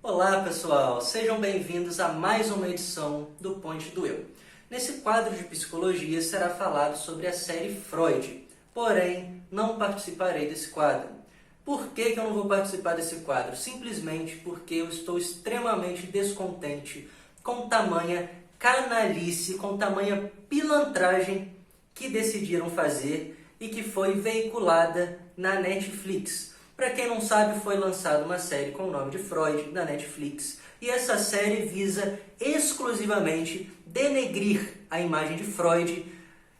Olá pessoal, sejam bem-vindos a mais uma edição do Ponte do Eu. Nesse quadro de psicologia será falado sobre a série Freud, porém não participarei desse quadro. Por que eu não vou participar desse quadro? Simplesmente porque eu estou extremamente descontente com tamanha canalice, com tamanha pilantragem que decidiram fazer e que foi veiculada na Netflix. Para quem não sabe, foi lançada uma série com o nome de Freud na Netflix. E essa série visa exclusivamente denegrir a imagem de Freud,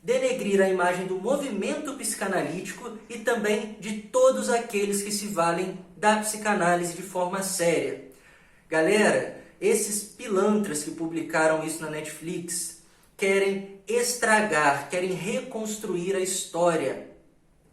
denegrir a imagem do movimento psicanalítico e também de todos aqueles que se valem da psicanálise de forma séria. Galera, esses pilantras que publicaram isso na Netflix querem estragar, querem reconstruir a história.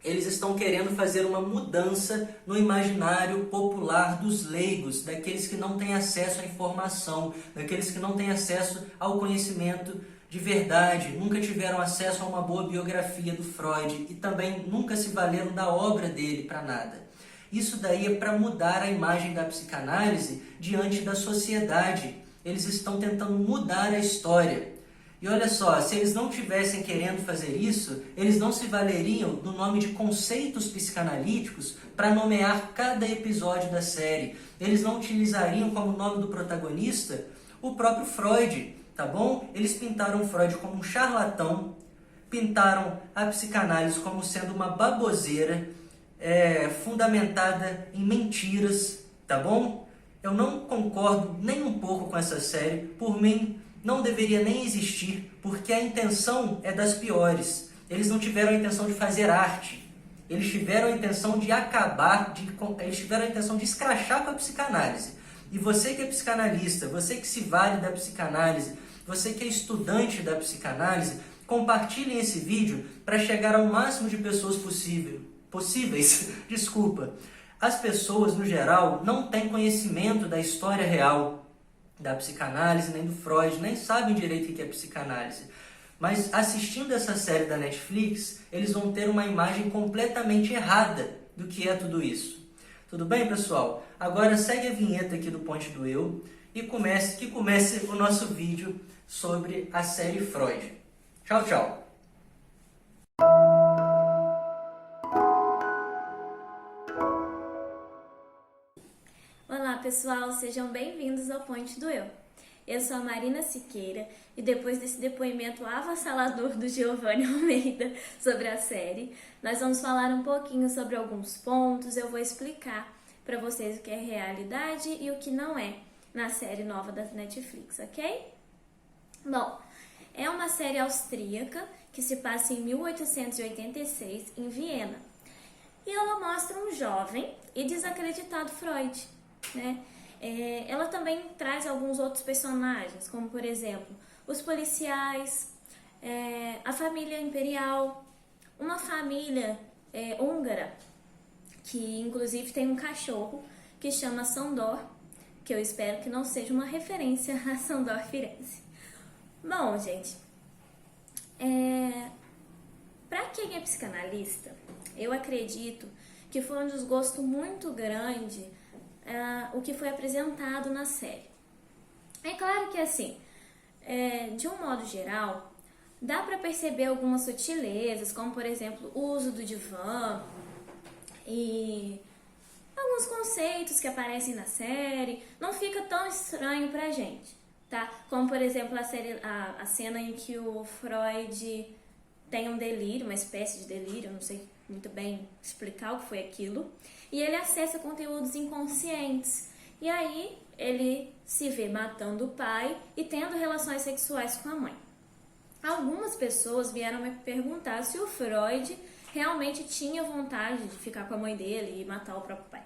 Eles estão querendo fazer uma mudança no imaginário popular dos leigos, daqueles que não têm acesso à informação, daqueles que não têm acesso ao conhecimento de verdade, nunca tiveram acesso a uma boa biografia do Freud e também nunca se valeram da obra dele para nada. Isso daí é para mudar a imagem da psicanálise diante da sociedade. Eles estão tentando mudar a história. E olha só, se eles não tivessem querendo fazer isso, eles não se valeriam do nome de conceitos psicanalíticos para nomear cada episódio da série. Eles não utilizariam como nome do protagonista o próprio Freud, tá bom? Eles pintaram Freud como um charlatão, pintaram a psicanálise como sendo uma baboseira, fundamentada em mentiras, tá bom? Eu não concordo nem um pouco com essa série. Por mim, não deveria nem existir, porque a intenção é das piores. Eles não tiveram a intenção de fazer arte. Eles tiveram a intenção de acabar, eles tiveram a intenção de escrachar com a psicanálise. E você que é psicanalista, você que se vale da psicanálise, você que é estudante da psicanálise, compartilhem esse vídeo para chegar ao máximo de pessoas possíveis. Desculpa. As pessoas, no geral, não têm conhecimento da história real da psicanálise, nem do Freud, nem sabem direito o que é psicanálise. Mas assistindo essa série da Netflix, eles vão ter uma imagem completamente errada do que é tudo isso. Tudo bem, pessoal? Agora segue a vinheta aqui do Ponte do Eu e comece o nosso vídeo sobre a série Freud. Tchau, tchau! Olá pessoal, sejam bem-vindos ao Ponte do Eu. Eu sou a Marina Siqueira e depois desse depoimento avassalador do Giovanni Almeida sobre a série, nós vamos falar um pouquinho sobre alguns pontos. Eu vou explicar para vocês o que é realidade e o que não é na série nova da Netflix, ok? Bom, é uma série austríaca que se passa em 1886 em Viena e ela mostra um jovem e desacreditado Freud, né? Ela também traz alguns outros personagens, como por exemplo, os policiais, a família imperial, uma família húngara, que inclusive tem um cachorro que chama Sandor, que eu espero que não seja uma referência a Sandor Firenze. Bom, gente, para quem é psicanalista, eu acredito que foi um desgosto muito grande o que foi apresentado na série. É claro que assim, de um modo geral, dá para perceber algumas sutilezas, como por exemplo o uso do divã e alguns conceitos que aparecem na série. Não fica tão estranho pra gente, tá? Como por exemplo a cena em que o Freud tem um delírio, uma espécie de delírio, eu não sei muito bem explicar o que foi aquilo, e ele acessa conteúdos inconscientes, e aí ele se vê matando o pai e tendo relações sexuais com a mãe. Algumas pessoas vieram me perguntar se o Freud realmente tinha vontade de ficar com a mãe dele e matar o próprio pai.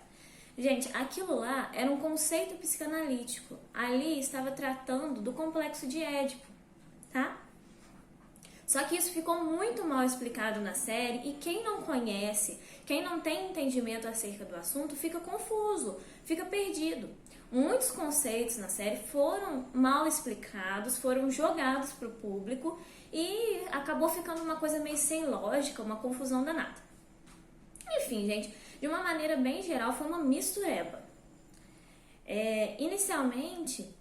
Gente, aquilo lá era um conceito psicanalítico, ali estava tratando do complexo de Édipo, tá? Só que isso ficou muito mal explicado na série e quem não conhece, quem não tem entendimento acerca do assunto, fica confuso, fica perdido. Muitos conceitos na série foram mal explicados, foram jogados para o público e acabou ficando uma coisa meio sem lógica, uma confusão danada. Enfim, gente, de uma maneira bem geral, foi uma mistureba. Inicialmente,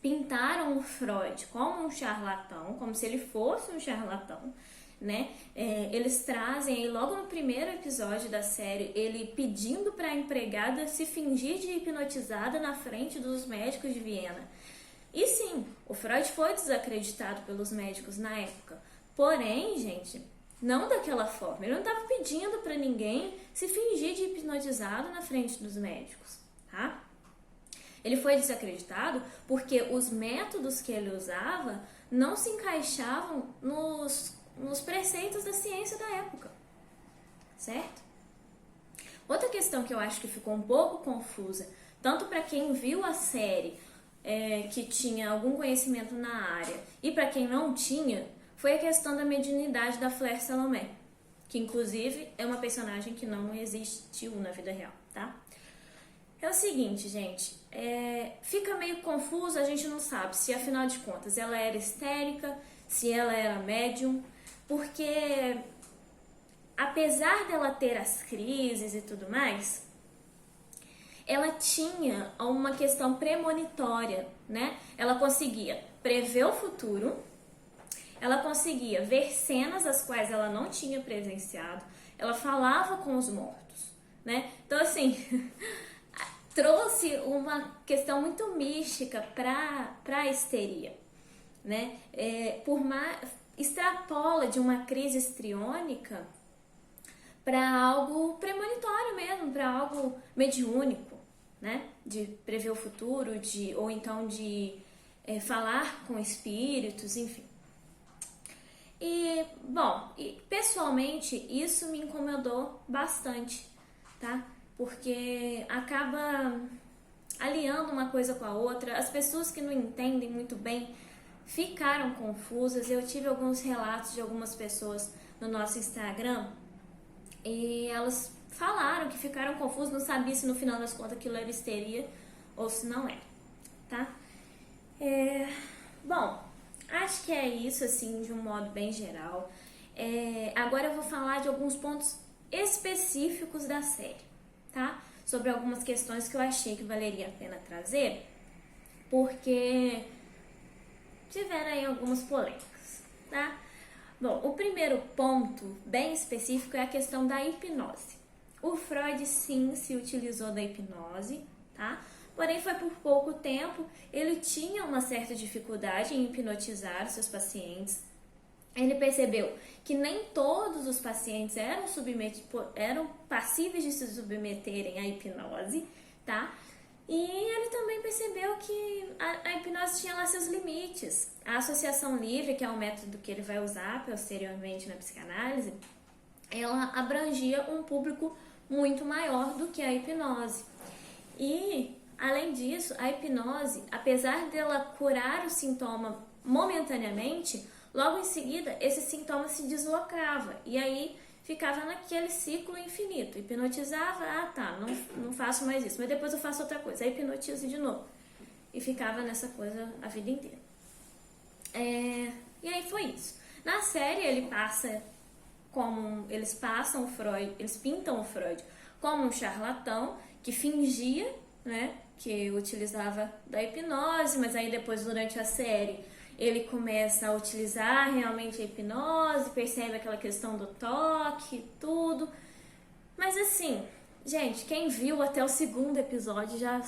pintaram o Freud como um charlatão, como se ele fosse um charlatão, né? Eles trazem aí logo no primeiro episódio da série ele pedindo para a empregada se fingir de hipnotizada na frente dos médicos de Viena. E sim, o Freud foi desacreditado pelos médicos na época. Porém, gente, não daquela forma. Ele não estava pedindo para ninguém se fingir de hipnotizado na frente dos médicos, tá? Ele foi desacreditado porque os métodos que ele usava não se encaixavam nos preceitos da ciência da época, certo? Outra questão que eu acho que ficou um pouco confusa, tanto para quem viu a série, que tinha algum conhecimento na área, e para quem não tinha, foi a questão da mediunidade da Fleur Salomé, que inclusive é uma personagem que não existiu na vida real, tá? É o seguinte, gente, fica meio confuso, a gente não sabe se afinal de contas ela era histérica, se ela era médium, porque apesar dela ter as crises e tudo mais, ela tinha uma questão premonitória, né? Ela conseguia prever o futuro, ela conseguia ver cenas as quais ela não tinha presenciado, ela falava com os mortos, né? Então, assim, trouxe uma questão muito mística para a histeria, né? Extrapola de uma crise histriônica para algo premonitório mesmo, para algo mediúnico, né? De prever o futuro, ou então de falar com espíritos, enfim. E, bom, pessoalmente isso me incomodou bastante, tá? Porque acaba aliando uma coisa com a outra. As pessoas que não entendem muito bem ficaram confusas. Eu tive alguns relatos de algumas pessoas no nosso Instagram e elas falaram que ficaram confusas, não sabia se no final das contas aquilo era histeria ou se não era, tá? Bom, acho que é isso, assim, de um modo bem geral. Agora eu vou falar de alguns pontos específicos da série, tá? Sobre algumas questões que eu achei que valeria a pena trazer, porque tiveram aí algumas polêmicas, tá? Bom, o primeiro ponto bem específico é a questão da hipnose. O Freud sim se utilizou da hipnose, tá? Porém foi por pouco tempo, ele tinha uma certa dificuldade em hipnotizar seus pacientes. Ele percebeu que nem todos os pacientes eram passíveis de se submeterem à hipnose, tá? E ele também percebeu que a hipnose tinha lá seus limites. A associação livre, que é o método que ele vai usar posteriormente na psicanálise, ela abrangia um público muito maior do que a hipnose. E, além disso, a hipnose, apesar dela curar o sintoma momentaneamente, logo em seguida esse sintoma se deslocava. E aí ficava naquele ciclo infinito. Hipnotizava, não faço mais isso, mas depois eu faço outra coisa, aí hipnotizo de novo. E ficava nessa coisa a vida inteira. E aí foi isso. Na série eles pintam o Freud como um charlatão que fingia, né, que utilizava da hipnose, mas aí depois durante a série ele começa a utilizar realmente a hipnose, percebe aquela questão do toque, tudo. Mas assim, gente, quem viu até o segundo episódio já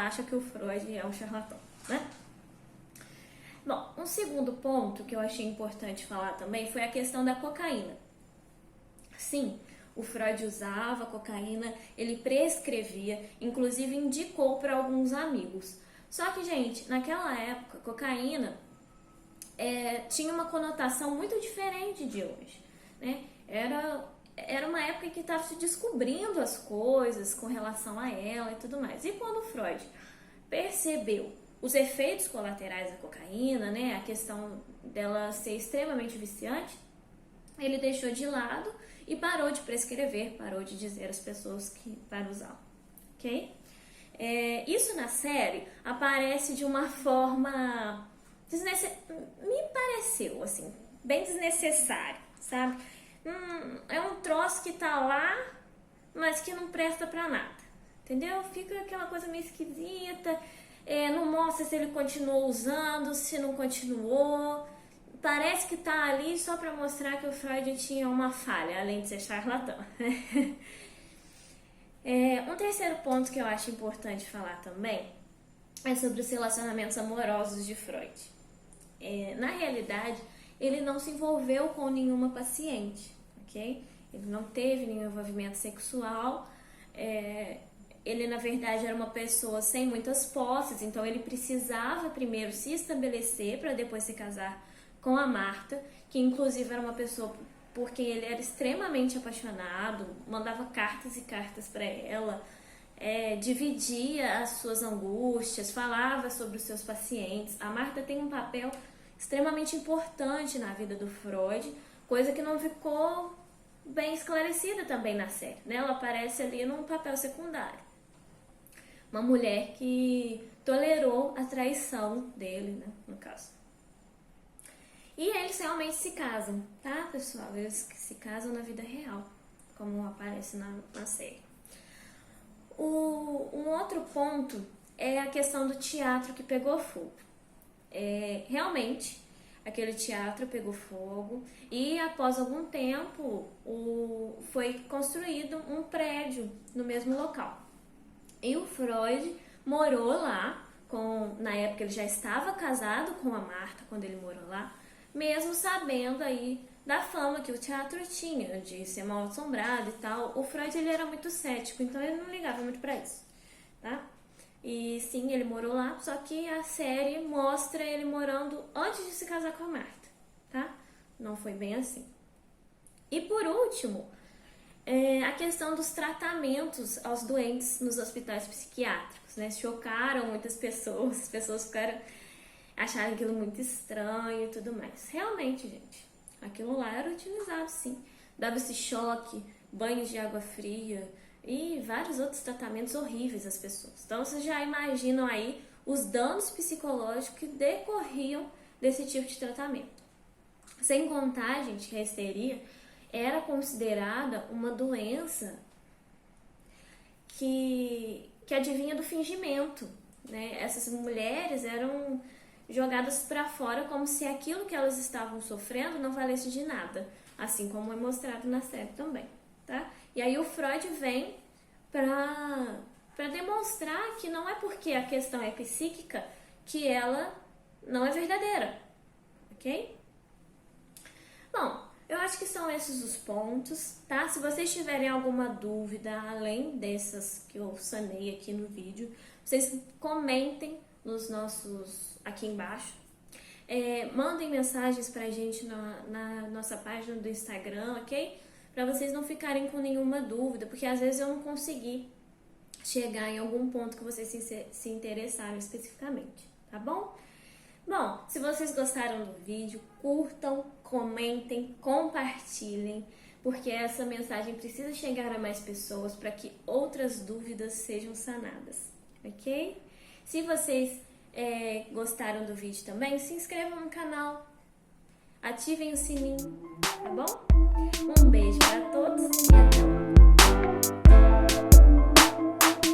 acha que o Freud é um charlatão, né? Bom, um segundo ponto que eu achei importante falar também foi a questão da cocaína. Sim, o Freud usava cocaína, ele prescrevia, inclusive indicou para alguns amigos. Só que, gente, naquela época, cocaína tinha uma conotação muito diferente de hoje, né? Era uma época que estava se descobrindo as coisas com relação a ela e tudo mais. E quando o Freud percebeu os efeitos colaterais da cocaína, né, a questão dela ser extremamente viciante, ele deixou de lado e parou de prescrever, parou de dizer às pessoas para usá-la, ok? Isso na série aparece de uma forma me pareceu, assim, bem desnecessário, sabe? É um troço que tá lá, mas que não presta pra nada, entendeu? Fica aquela coisa meio esquisita, não mostra se ele continuou usando, se não continuou. Parece que tá ali só para mostrar que o Freud tinha uma falha, além de ser charlatão. Um terceiro ponto que eu acho importante falar também é sobre os relacionamentos amorosos de Freud. Na realidade, ele não se envolveu com nenhuma paciente, ok? Ele não teve nenhum envolvimento sexual. Ele, na verdade, era uma pessoa sem muitas posses, então ele precisava primeiro se estabelecer para depois se casar com a Marta, que inclusive era uma pessoa por quem ele era extremamente apaixonado, mandava cartas e cartas para ela, dividia as suas angústias, falava sobre os seus pacientes. A Marta tem um papel extremamente importante na vida do Freud, coisa que não ficou bem esclarecida também na série, né? Ela aparece ali num papel secundário. Uma mulher que tolerou a traição dele, né, no caso. E eles realmente se casam, tá, pessoal? Eles se casam na vida real, como aparece na série. Um outro ponto é a questão do teatro que pegou fogo. Realmente, aquele teatro pegou fogo e após algum tempo foi construído um prédio no mesmo local. E o Freud morou lá, na época ele já estava casado com a Marta quando ele morou lá, mesmo sabendo aí da fama que o teatro tinha, de ser mal assombrado e tal. O Freud ele era muito cético, então ele não ligava muito pra isso, tá? E sim, ele morou lá, só que a série mostra ele morando antes de se casar com a Marta, tá? Não foi bem assim. E por último, a questão dos tratamentos aos doentes nos hospitais psiquiátricos, né? Chocaram muitas pessoas, as pessoas acharam aquilo muito estranho e tudo mais. Realmente, gente, aquilo lá era utilizado, sim. Dava-se choque, banhos de água fria e vários outros tratamentos horríveis às pessoas. Então, vocês já imaginam aí os danos psicológicos que decorriam desse tipo de tratamento. Sem contar, gente, que a histeria era considerada uma doença que adivinha do fingimento, né? Essas mulheres eram jogadas para fora como se aquilo que elas estavam sofrendo não valesse de nada, assim como é mostrado na série também, tá? E aí o Freud vem para demonstrar que não é porque a questão é psíquica que ela não é verdadeira, ok? Bom, eu acho que são esses os pontos, tá? Se vocês tiverem alguma dúvida, além dessas que eu sanei aqui no vídeo, vocês comentem nos aqui embaixo. Mandem mensagens pra gente na nossa página do Instagram, ok? Pra vocês não ficarem com nenhuma dúvida, porque às vezes eu não consegui chegar em algum ponto que vocês se interessaram especificamente, tá bom? Bom, se vocês gostaram do vídeo, curtam, comentem, compartilhem, porque essa mensagem precisa chegar a mais pessoas para que outras dúvidas sejam sanadas, ok? Se vocês gostaram do vídeo também, se inscrevam no canal, ativem o sininho, tá bom? Um beijo para todos e até